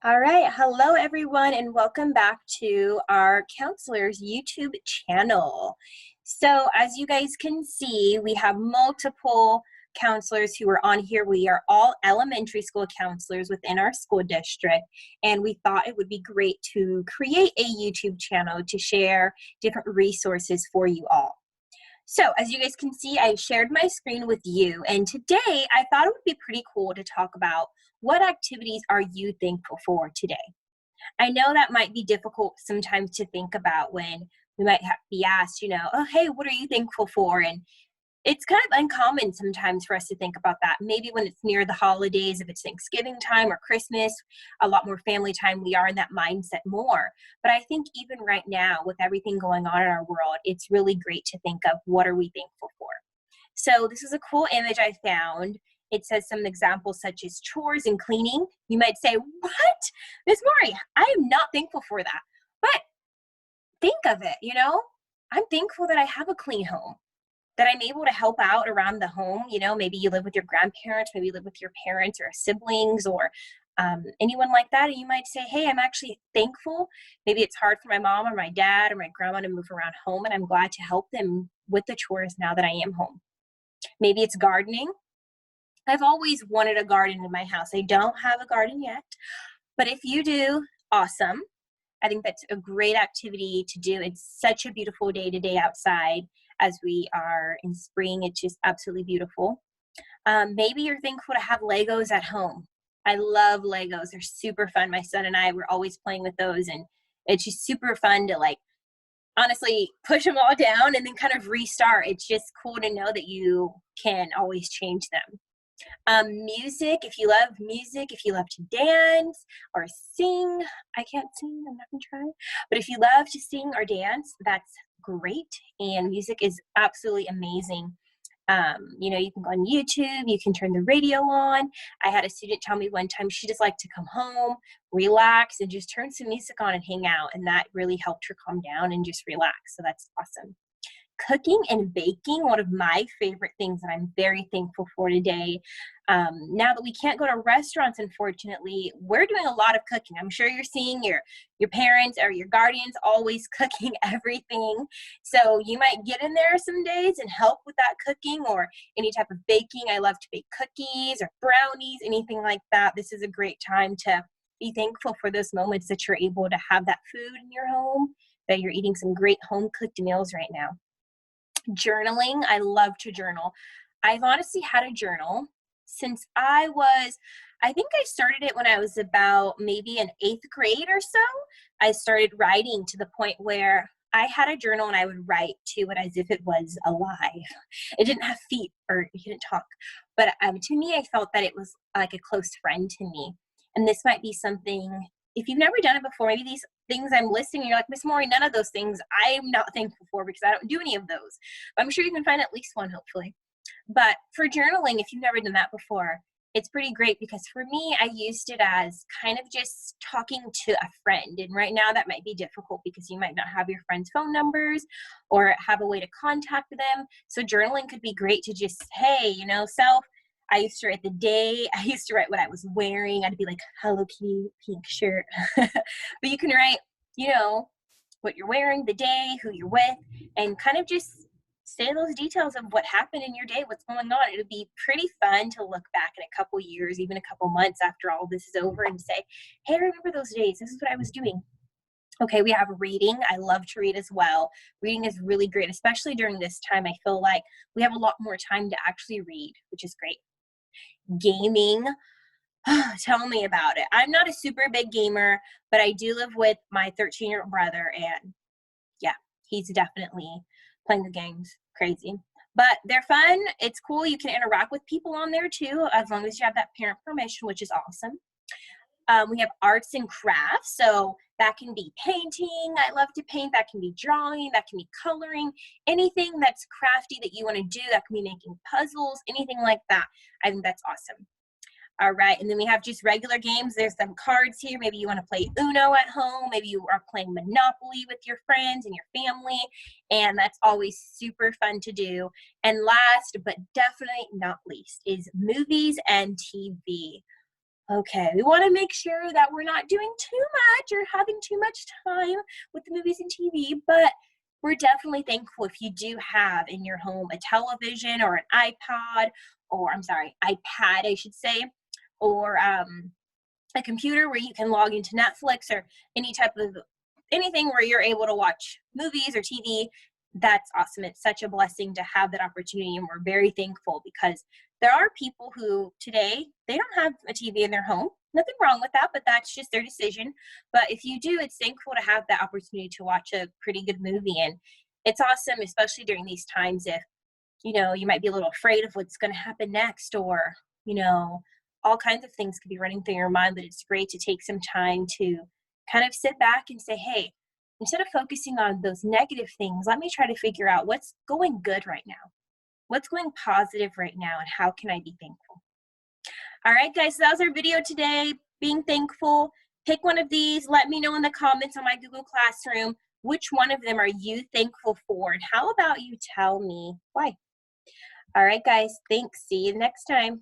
All right. Hello, everyone, and welcome back to our counselor's YouTube channel. So as you guys can see, we have multiple counselors who are on here. We are all elementary school counselors within our school district, and we thought it would be great to create a YouTube channel to share different resources for you all. So as you guys can see, I shared my screen with you, and today I thought it would be pretty cool to talk about what activities are you thankful for today? I know that might be difficult sometimes to think about when we might be asked, oh, hey, what are you thankful for? And it's kind of uncommon sometimes for us to think about that. Maybe when it's near the holidays, if it's Thanksgiving time or Christmas, a lot more family time, we are in that mindset more. But I think even right now, with everything going on in our world, it's really great to think of what are we thankful for. So this is a cool image I found. It says some examples such as chores and cleaning. You might say, what? Miss Maury, I am not thankful for that. But think of it, I'm thankful that I have a clean home, that I'm able to help out around the home. Maybe you live with your grandparents, maybe you live with your parents or siblings or anyone like that. And you might say, hey, I'm actually thankful. Maybe it's hard for my mom or my dad or my grandma to move around home, and I'm glad to help them with the chores now that I am home. Maybe it's gardening. I've always wanted a garden in my house. I don't have a garden yet, but if you do, awesome. I think that's a great activity to do. It's such a beautiful day today outside as we are in spring. It's just absolutely beautiful. Maybe you're thankful to have Legos at home. I love Legos. They're super fun. My son and I were always playing with those, and it's just super fun to honestly push them all down and then kind of restart. It's just cool to know that you can always change them. Music, if you love music, if you love to dance or sing, I can't sing, I'm not gonna try, but if you love to sing or dance, that's great, and music is absolutely amazing. You can go on YouTube, you can turn the radio on. I had a student tell me one time she just liked to come home, relax, and just turn some music on and hang out, and that really helped her calm down and just relax, so that's awesome. Cooking and baking, one of my favorite things that I'm very thankful for today. Now that we can't go to restaurants, unfortunately, we're doing a lot of cooking. I'm sure you're seeing your parents or your guardians always cooking everything. So you might get in there some days and help with that cooking or any type of baking. I love to bake cookies or brownies, anything like that. This is a great time to be thankful for those moments that you're able to have that food in your home, that you're eating some great home cooked meals right now. Journaling, I love to journal. I've honestly had a journal since I think I started it when I was about maybe in 8th grade or so. I started writing to the point where I had a journal and I would write to it as if it was alive. It didn't have feet or it didn't talk, but to me, I felt that it was like a close friend to me. And this might be something, if you've never done it before, maybe these things I'm listing, you're like, Miss Maury, none of those things I'm not thankful for because I don't do any of those. But I'm sure you can find at least one, hopefully. But for journaling, if you've never done that before, it's pretty great because for me, I used it as kind of just talking to a friend. And right now that might be difficult because you might not have your friends' phone numbers or have a way to contact them. So journaling could be great to just, hey, self, I used to write the day. I used to write what I was wearing. I'd be like, Hello Kitty pink shirt. But you can write, you know, what you're wearing, the day, who you're with, and kind of just say those details of what happened in your day, what's going on. It would be pretty fun to look back in a couple years, even a couple months after all this is over and say, hey, I remember those days. This is what I was doing. Okay, we have reading. I love to read as well. Reading is really great, especially during this time. I feel like we have a lot more time to actually read, which is great. Gaming, tell me about it. I'm not a super big gamer, but I do live with my 13-year-old brother, and yeah, he's definitely playing the games crazy. But they're fun. It's cool. You can interact with people on there too, as long as you have that parent permission, which is awesome. We have arts and crafts. So that can be painting. I love to paint. That can be drawing. That can be coloring. Anything that's crafty that you want to do. That can be making puzzles, anything like that. I think that's awesome. All right, and then we have just regular games. There's some cards here. Maybe you want to play Uno at home. Maybe you are playing Monopoly with your friends and your family, and that's always super fun to do. And last but definitely not least is movies and TV. Okay, we want to make sure that we're not doing too much or having too much time with the movies and TV, but we're definitely thankful if you do have in your home a television or an iPod, or I'm sorry, iPad, I should say, or a computer where you can log into Netflix or any type of anything where you're able to watch movies or TV. That's awesome. It's such a blessing to have that opportunity, and we're very thankful because there are people who today they don't have a TV in their home. Nothing wrong with that, but that's just their decision. But if you do, it's thankful to have that opportunity to watch a pretty good movie, and it's awesome, especially during these times if you might be a little afraid of what's going to happen next, or all kinds of things could be running through your mind, but it's great to take some time to kind of sit back and say, hey, instead of focusing on those negative things, let me try to figure out what's going good right now. What's going positive right now, and how can I be thankful? All right, guys, so that was our video today, being thankful. Pick one of these. Let me know in the comments on my Google Classroom, which one of them are you thankful for? And how about you tell me why? All right, guys, thanks. See you next time.